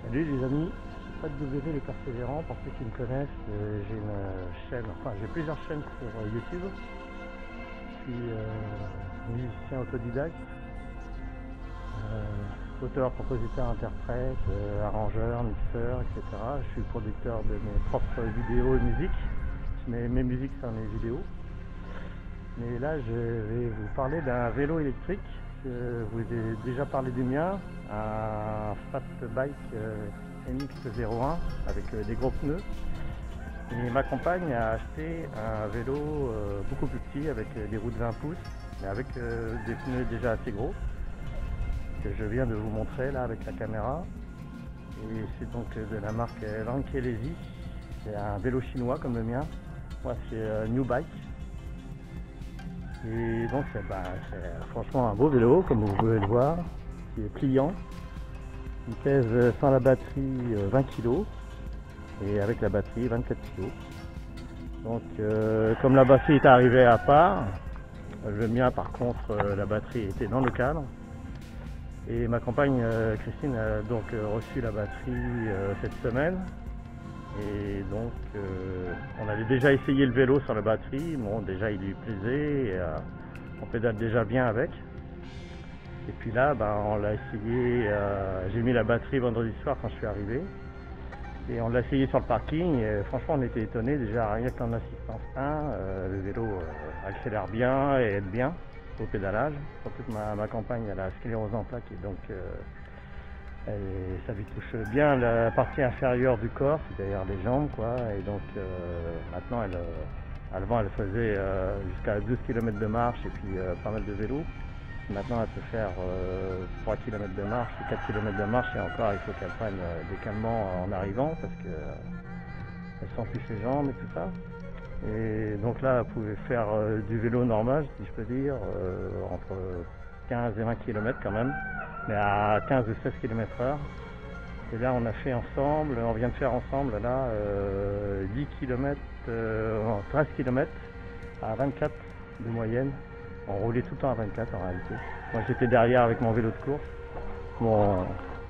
Salut les amis, c'est WV les Persévérants. Pour ceux qui me connaissent, j'ai une chaîne, enfin j'ai plusieurs chaînes sur YouTube. Je suis musicien autodidacte, auteur, compositeur, interprète, arrangeur, mixeur, etc. Je suis producteur de mes propres vidéos et musiques. Mes musiques sont mes vidéos. Mais là je vais vous parler d'un vélo électrique. Je vous ai déjà parlé du mien, un fat bike MX-01 avec des gros pneus. Et ma compagne a acheté un vélo beaucoup plus petit avec des roues de 20 pouces, mais avec des pneus déjà assez gros, que je viens de vous montrer là avec la caméra. Et c'est donc de la marque Lankelesi. C'est un vélo chinois comme le mien. Moi c'est New Bike. Et donc c'est franchement un beau vélo comme vous pouvez le voir, qui est pliant. Il pèse sans la batterie 20 kg et avec la batterie 24 kg. Donc comme la batterie est arrivée à part, le mien par contre la batterie était dans le cadre. Et ma compagne Christine a donc reçu la batterie cette semaine. Et donc on avait déjà essayé le vélo sur la batterie. Bon, déjà il lui plaisait, et, on pédale déjà bien avec. Et puis là on l'a essayé, j'ai mis la batterie vendredi soir quand je suis arrivé. Et on l'a essayé sur le parking et franchement on était étonnés, déjà rien qu'en assistance 1, le vélo accélère bien et aide bien au pédalage. Surtout que ma compagne elle a sclérose en plaques et donc ça lui touche bien la partie inférieure du corps, c'est-à-dire les jambes quoi. Et donc maintenant avant elle faisait jusqu'à 12 km de marche et puis pas mal de vélo. Maintenant elle peut faire 3 km de marche ou 4 km de marche et encore il faut qu'elle prenne des calmants en arrivant parce que elle sent plus ses jambes et tout ça. Et donc là elle pouvait faire du vélo normal si je peux dire, entre 15 et 20 km quand même, mais à 15 ou 16 km/h. Et là on a fait ensemble, on vient de faire ensemble là 10 km, 13 km à 24 de moyenne. On roulait tout le temps à 24 en réalité. Moi j'étais derrière avec mon vélo de course,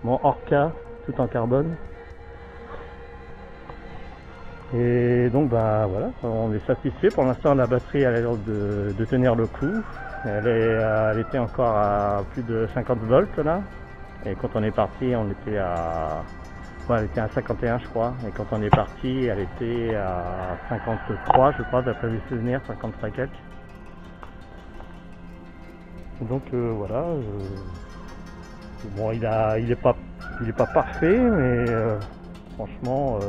mon Orca tout en carbone. Et donc voilà, on est satisfait. Pour l'instant la batterie elle a l'air de tenir le coup. Elle était encore à plus de 50 volts là. Et quand on est parti on était à... elle était à 51 je crois. Et quand on est parti elle était à 53 je crois d'après les souvenirs, 53 quelques. Donc voilà, bon il est pas parfait, mais franchement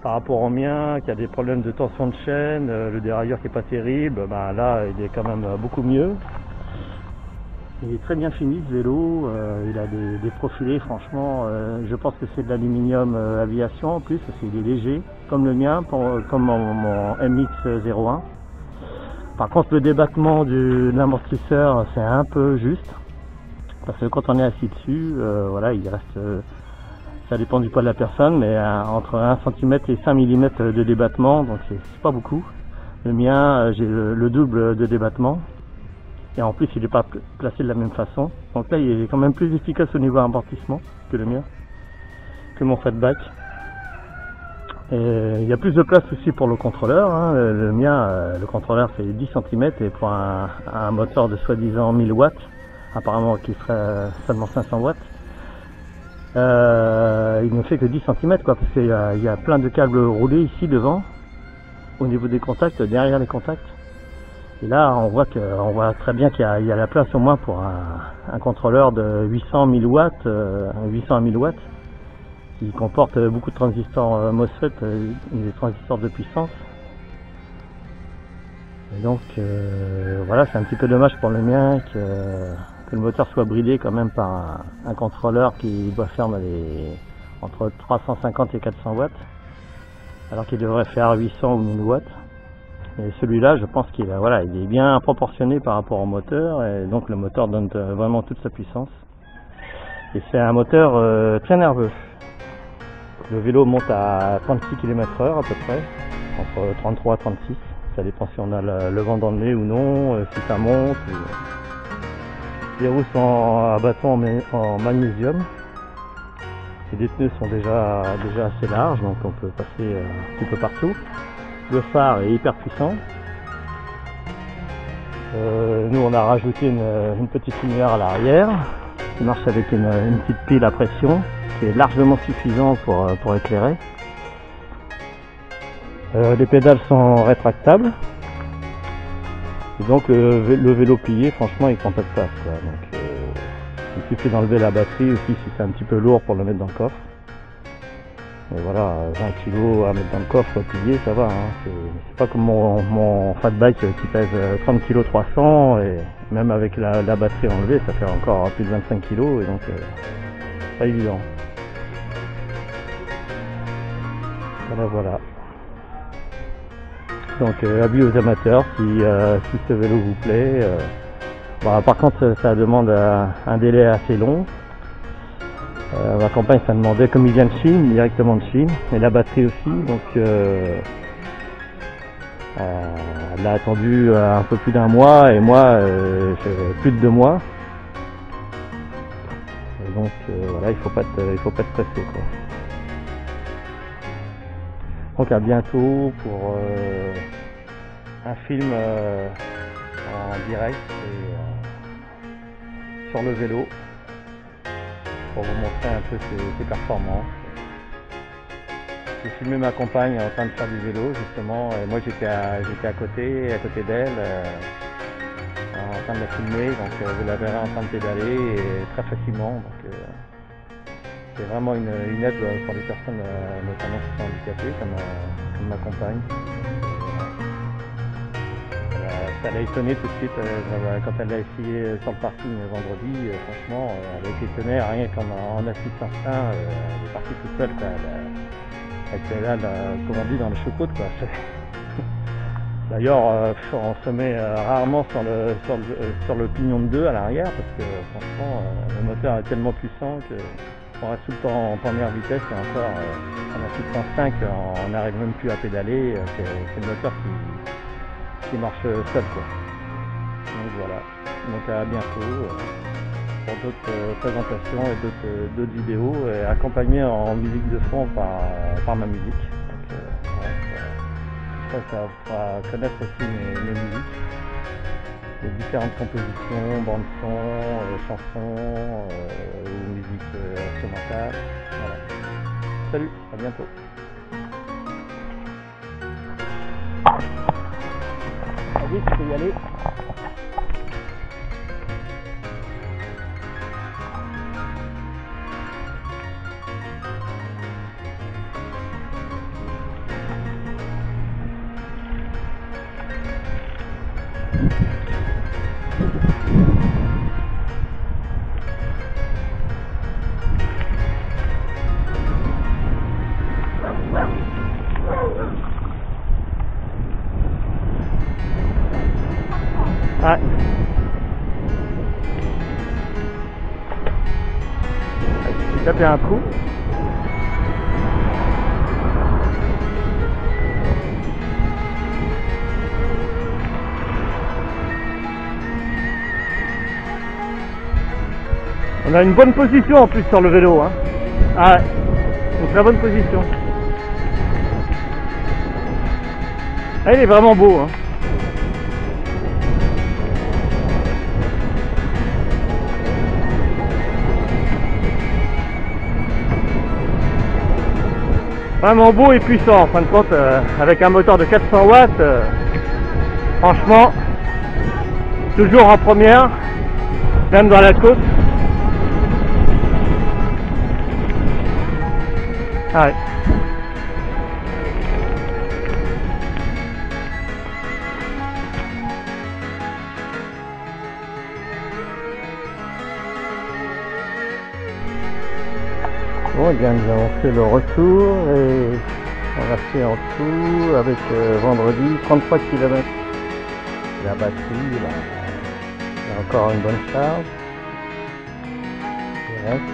par rapport au mien qui a des problèmes de tension de chaîne, le dérailleur qui est pas terrible, là il est quand même beaucoup mieux. Il est très bien fini ce vélo, il a des profilés franchement, je pense que c'est de l'aluminium aviation en plus, parce qu'il est léger, comme le mien, comme mon MX-01. Par contre le débattement de l'amortisseur c'est un peu juste, parce que quand on est assis dessus, voilà, il reste, ça dépend du poids de la personne, mais entre 1 cm et 5 mm de débattement, donc c'est pas beaucoup. Le mien, j'ai le double de débattement, et en plus il n'est pas placé de la même façon, donc là il est quand même plus efficace au niveau amortissement que le mien, que mon fat bike. Et il y a plus de place aussi pour le contrôleur, hein. Le mien, le contrôleur fait 10 cm et pour un moteur de soi-disant 1000 watts, apparemment qui serait seulement 500 watts, il ne fait que 10 cm quoi, parce qu'il y a plein de câbles roulés ici devant, au niveau des contacts, derrière les contacts. Et là on voit très bien qu'il y a la place au moins pour un contrôleur de 800 1000 watts, 800 à 1000 watts. Qui comporte beaucoup de transistors MOSFET, des transistors de puissance. Et donc voilà, c'est un petit peu dommage pour le mien que le moteur soit bridé quand même par un contrôleur qui doit faire entre 350 et 400 watts, alors qu'il devrait faire 800 ou 1000 watts. Et celui-là, je pense qu'il il est bien proportionné par rapport au moteur, et donc le moteur donne vraiment toute sa puissance. Et c'est un moteur très nerveux. Le vélo monte à 36 km/h à peu près, entre 33 et 36, ça dépend si on a le vent dans le nez ou non, si ça monte. Les roues sont à bâton en magnésium. Les pneus sont déjà assez larges, donc on peut passer un petit peu partout. Le phare est hyper puissant. Nous on a rajouté une petite lumière à l'arrière qui marche avec une petite pile à pression qui est largement suffisant pour éclairer. Les pédales sont rétractables et donc le vélo plié, franchement, il prend pas de place, quoi. Donc il suffit d'enlever la batterie aussi si c'est un petit peu lourd pour le mettre dans le coffre. Et voilà, 20 kg à mettre dans le coffre plié, ça va, hein. C'est pas comme mon fat bike qui pèse 30 kg 300 et même avec la batterie enlevée, ça fait encore plus de 25 kg et donc pas évident. Voilà. Donc avis aux amateurs si ce vélo vous plaît. Par contre ça demande un délai assez long. Ma compagne ça demandait, comme il vient de Chine, directement de Chine, et la batterie aussi, donc elle a attendu un peu plus d'un mois et moi plus de 2 mois. Et donc voilà, il faut pas être pressé, quoi. Donc à bientôt pour un film en direct et, sur le vélo pour vous montrer un peu ses performances. J'ai filmé ma compagne en train de faire du vélo justement et moi j'étais à côté d'elle en train de la filmer, donc vous la verrez en train de pédaler et très facilement. Donc, c'est vraiment une aide pour les personnes notamment qui sont handicapées comme ma compagne. Ça l'a étonné tout de suite quand elle l'a essayé sur le parking vendredi. Franchement, elle a été étonnée, rien qu'en assistant ça, elle est partie toute seule, quoi. Elle pédale, comme on dit, dans le choucroute, quoi. D'ailleurs, on se met rarement sur le pignon de 2 à l'arrière parce que franchement, le moteur est tellement puissant que on reste tout le temps en première vitesse et encore en assistant 5, on n'arrive même plus à pédaler. C'est le moteur qui marche seul, quoi. Donc voilà. Donc à bientôt pour d'autres présentations et d'autres vidéos accompagnées en musique de fond par ma musique. Donc, voilà, ça vous fera connaître aussi mes musiques, les différentes compositions, bandes son, chansons ou musique instrumentale. Voilà. Salut, à bientôt. Vas-y, tu peux y aller. Ouais. J'ai tapé un trou. On a une bonne position en plus sur le vélo, hein. Ah ouais, une très bonne position. Ah, il est vraiment beau, hein. Vraiment beau et puissant en fin de compte, avec un moteur de 400 watts, franchement, toujours en première, même dans la côte. Ah ouais. Bon, et bien nous avons fait le retour et on a fait en tout avec vendredi 33 km. La batterie, là, il y a encore une bonne charge. Il reste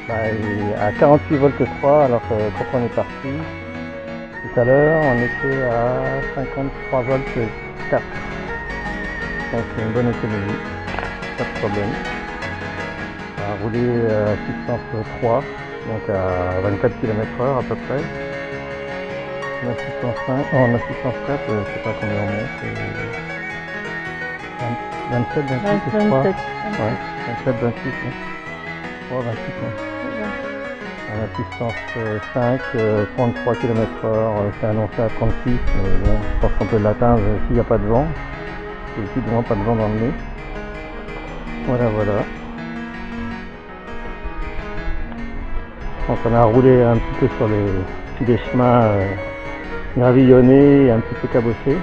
il est à 48 volts 3 alors que quand on est parti tout à l'heure on était à 53 volts 4. Donc c'est une bonne autonomie, pas de problème. a roulé à assistance 3, donc à 24 km/h à peu près. En assistance 5, en assistance 4, je ne sais pas combien on monte. 27, 28, je crois. Ouais, 27, 28, hein. 3, 28, hein. En assistance 5, 33 km/h, c'est annoncé à 36, mais bon, je pense qu'on peut l'atteindre s'il n'y a pas de vent. Il y a aussi pas de vent dans le nez. Voilà, voilà. Donc on a roulé un petit peu sur les chemins gravillonnés et un petit peu cabossés.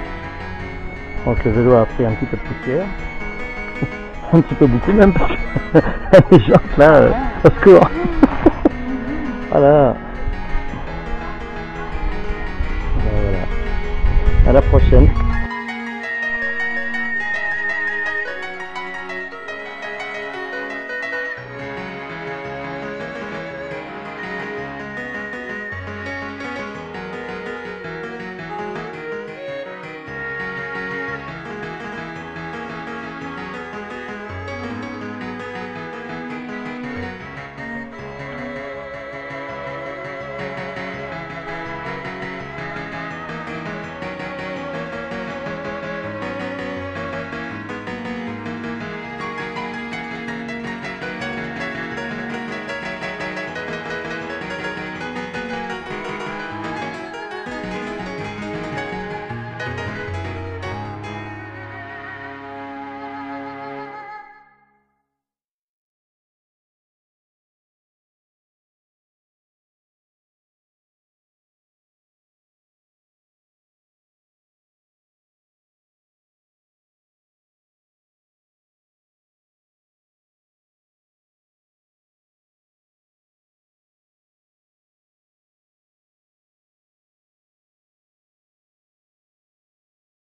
Donc le vélo a pris un petit peu de poussière. Un petit peu beaucoup même, parce que les gens là, au secours. Voilà. Voilà. À la prochaine.